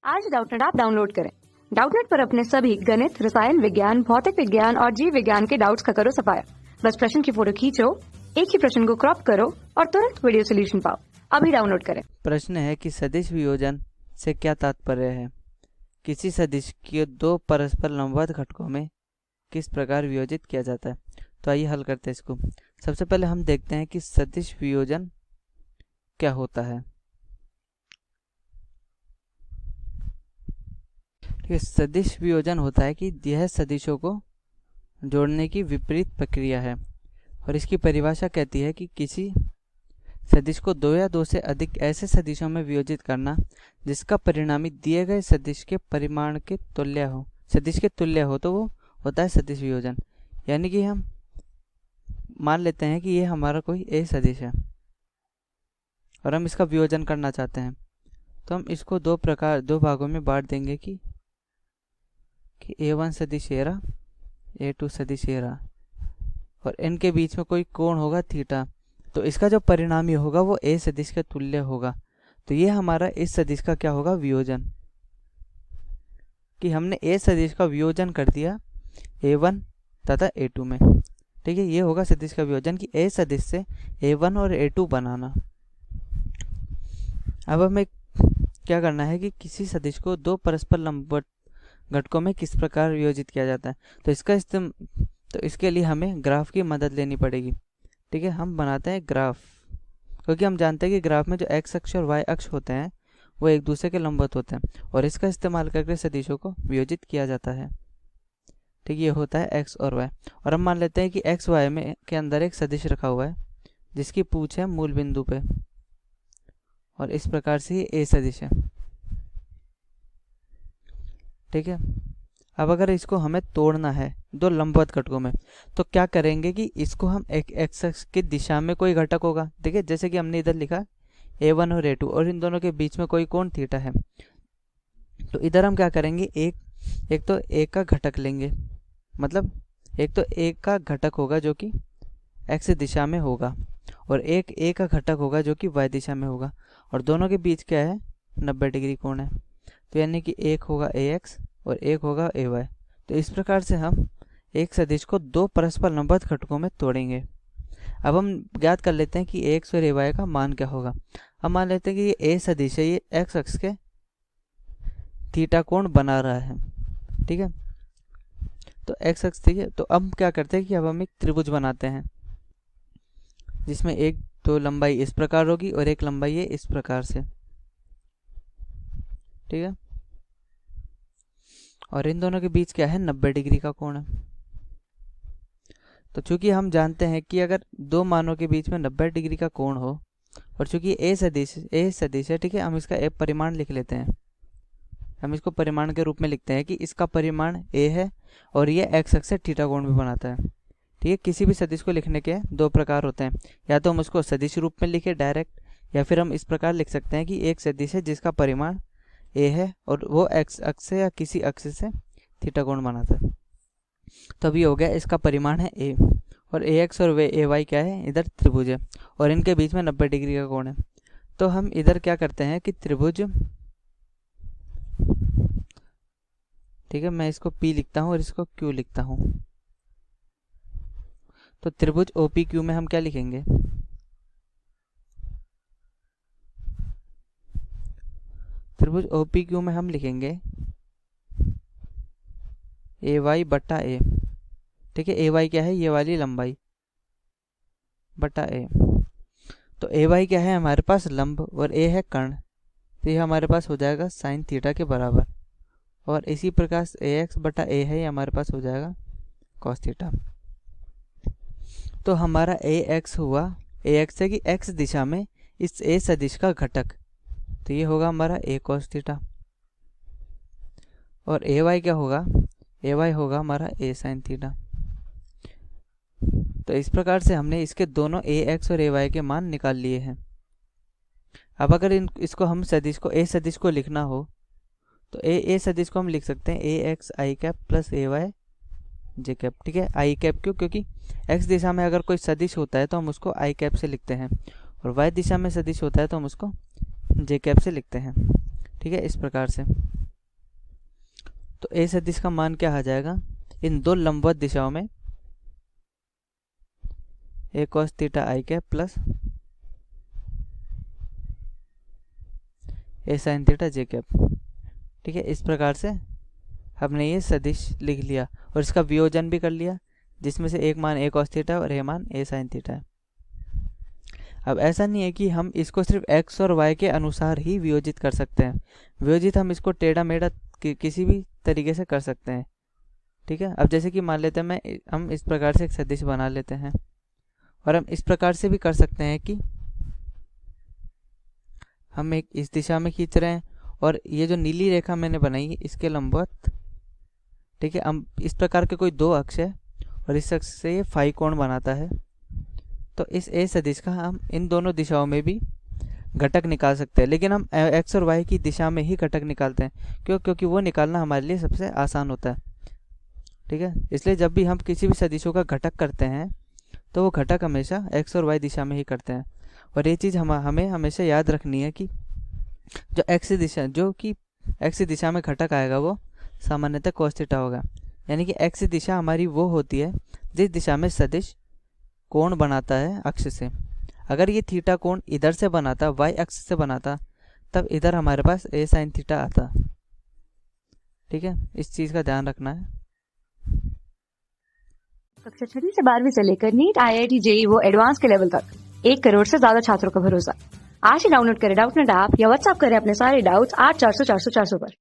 आज Doubtnut app download करें। Doubtnut पर अपने सभी गणित, रसायन विज्ञान, भौतिक विज्ञान और जीव विज्ञान के डाउट्स का करो सफाया। बस प्रश्न की फोटो खींचो, एक ही प्रश्न को क्रॉप करो और तुरंत वीडियो सोल्यूशन पाओ। अभी डाउनलोड करें। प्रश्न है कि सदिश वियोजन से क्या तात्पर्य है। किसी सदिश के दो परस्पर लंबवत घटकों में किस प्रकार वियोजित किया जाता है। तो आइए हल करते हैं इसको। सबसे पहले हम देखते हैं कि सदिश वियोजन क्या होता है। ठीक है, सदिश वियोजन होता है कि यह सदिशों को जोड़ने की विपरीत प्रक्रिया है और इसकी परिभाषा कहती है कि किसी सदिश को दो या दो से अधिक ऐसे सदिशों में वियोजित करना जिसका परिणामी दिए गए सदिश के परिमाण के तुल्य हो, सदिश के तुल्य हो, तो वो होता है सदिश वियोजन। यानी कि हम मान लेते हैं कि ये हमारा कोई ए सदिश है और हम इसका वियोजन करना चाहते हैं, तो हम इसको दो भागों में बांट देंगे कि A1 सदिश ए रहा, A2 सदिश ए रहा और इनके बीच में कोई कोण होगा थीटा, तो इसका जो परिणामी होगा वो ए सदिश के तुल्य होगा। तो ये हमारा इस सदिश का क्या होगा, वियोजन। कि हमने ए सदिश का वियोजन कर दिया A1 तथा A2 में। ठीक है, ये होगा सदिश का वियोजन कि ए सदिश से A1 और A2 बनाना। अब हमें क्या करना है कि किसी सदिश को दो परस्पर लंबवत घटकों में किस प्रकार वियोजित किया जाता है। तो इसके लिए हमें ग्राफ की मदद लेनी पड़ेगी। ठीक है, हम बनाते हैं ग्राफ, क्योंकि हम जानते हैं कि ग्राफ में जो एक्स अक्ष और वाई अक्ष होते हैं वो एक दूसरे के लंबवत होते हैं और इसका इस्तेमाल करके सदिशों को वियोजित किया जाता है। ठीक, ये होता है एक्स और वाई। और हम मान लेते हैं कि एक्स वाई में के अंदर एक सदिश रखा हुआ है जिसकी पूछ है मूल बिंदु पे और इस प्रकार से ये ए सदिश है। ठीक है, अब अगर इसको हमें तोड़ना है दो लंबवत घटकों में, तो क्या करेंगे कि इसको हम एक एक्स अक्ष की दिशा में कोई घटक होगा। देखिए, जैसे कि हमने इधर लिखा A1 और A2 और इन दोनों के बीच में कोई कोण थीटा है, तो इधर हम क्या करेंगे, एक तो ए का घटक लेंगे, मतलब एक तो ए का घटक होगा जो कि एक्स दिशा में होगा और एक ए का घटक होगा जो कि वाई दिशा में होगा और दोनों के बीच क्या है, 90 डिग्री कोण है। तो यानी कि एक होगा AX और एक होगा AY। तो इस प्रकार से हम एक सदिश को दो परस्पर लंबवत घटकों में तोड़ेंगे। अब हम ज्ञात कर लेते हैं कि AX और AY का मान क्या होगा। हम मान लेते हैं कि ये A सदिश है, ये एक्स अक्ष के थीटा कोण बना रहा है। ठीक है, तो एक्स अक्ष, ठीक है। तो अब क्या करते हैं कि अब हम एक त्रिभुज बनाते हैं जिसमें एक तो लंबाई इस प्रकार होगी और एक लंबाई है इस प्रकार से। ठीक है, और इन दोनों के बीच क्या है, 90 डिग्री का कोण है। तो चूंकि हम जानते हैं कि अगर दो मानों के बीच में 90 डिग्री का कोण हो और चूंकि ए सदिश है, ठीक है, हम इसका एक परिमाण लिख लेते हैं। हम इसको परिमाण के रूप में लिखते हैं कि इसका परिमाण ए है और ये एक्स अक्ष से थीटा कोण भी बनाता है। ठीक है, किसी भी सदिश को लिखने के दो प्रकार होते हैं, या तो हम उसको सदिश रूप में लिखे डायरेक्ट, या फिर हम इस प्रकार लिख सकते हैं कि एक सदिश है जिसका परिमाण ए है और वो एक्स अक्ष से या किसी अक्ष से थीटा कोण बनाता है। तो अभी हो गया, इसका परिमाण है ए और ए एक्स और ए वाई क्या है, इधर त्रिभुज है और इनके बीच में 90 डिग्री का कोण है। तो हम इधर क्या करते हैं कि त्रिभुज, ठीक है, मैं इसको P लिखता हूँ और इसको Q लिखता हूँ। तो त्रिभुज OPQ में हम क्या लिखेंगे, त्रिभुज OPQ में हम लिखेंगे AY बटा A। ठीक है, AY क्या है, ये वाली लंबाई बटा A। तो AY क्या है, हमारे पास लंब और A है कर्ण, तो ये हमारे पास हो जाएगा साइन थीटा के बराबर। और इसी प्रकार AX बटा A है, ये हमारे पास हो जाएगा कॉस थीटा। तो हमारा AX हुआ, AX है कि X दिशा में इस A सदिश का घटक, तो ये होगा हमारा A cos थीटा। और AY क्या होगा, AY होगा हमारा A sin थीटा। तो इस प्रकार से हमने इसके दोनों AX और AY के मान निकाल लिए हैं। अब अगर इसको हम सदिश को A सदिश को लिखना हो तो A सदिश को हम लिख सकते हैं AX I cap plus AY J cap. ठीक है, I कैप क्यों, क्योंकि X दिशा में अगर कोई सदिश होता है तो हम उसको I कैप से लिखते हैं और Y दिशा में सदिश होता है तो हम उसको J कैप से लिखते हैं। ठीक है, इस प्रकार से। तो ए सदिश का मान क्या आ जाएगा इन दो लंबवत दिशाओं में, ए cos थीटा आई कैप प्लस ए साइन थीटा जे कैप। ठीक है, इस प्रकार से हमने ये सदिश लिख लिया और इसका वियोजन भी कर लिया, जिसमें से एक मान ए cos थीटा और एक मान ए साइन थीटा है। अब ऐसा नहीं है कि हम इसको सिर्फ x और y के अनुसार ही वियोजित कर सकते हैं, वियोजित हम इसको टेढ़ा मेढ़ा किसी भी तरीके से कर सकते हैं। ठीक है, अब जैसे कि मान लेते हैं हम इस प्रकार से एक सदिश बना लेते हैं, और हम इस प्रकार से भी कर सकते हैं कि हम एक इस दिशा में खींच रहे हैं और ये जो नीली रेखा मैंने बनाई है इसके लंबवत। ठीक है, हम इस प्रकार के कोई दो अक्ष है और इस अक्ष से ये फाई कोण बनाता है, तो इस ए सदिश का हम इन दोनों दिशाओं में भी घटक निकाल सकते हैं, लेकिन हम एक्स और वाई की दिशा में ही घटक निकालते हैं। क्योंकि वो निकालना हमारे लिए सबसे आसान होता है। ठीक है, इसलिए जब भी हम किसी भी सदिशों का घटक करते हैं तो वो घटक हमेशा एक्स और वाई दिशा में ही करते हैं। और ये चीज़ हमें हमेशा याद रखनी है कि जो एक्स दिशा में घटक आएगा वो सामान्यतः cos थीटा होगा, यानी कि एक्स दिशा हमारी वो होती है जिस दिशा में सदिश कोण बनाता है अक्ष से। अगर ये थीटा कोण इधर से बनाता, वाई अक्ष से बनाता, तब इधर हमारे पास ए साइन थीटा आता। ठीक है, इस चीज़ का ध्यान रखना है। कक्षा 6वीं से 12वीं से लेकर नीट, IIT, JEE वो एडवांस के लेवल तक 1 करोड़ से ज्यादा छात्रों का भरोसा। आज ही डाउनलोड करें डाउटनेट ऐप या व्हाट्सएप करें अपने सारे डाउट्स 8400 400 400 पर।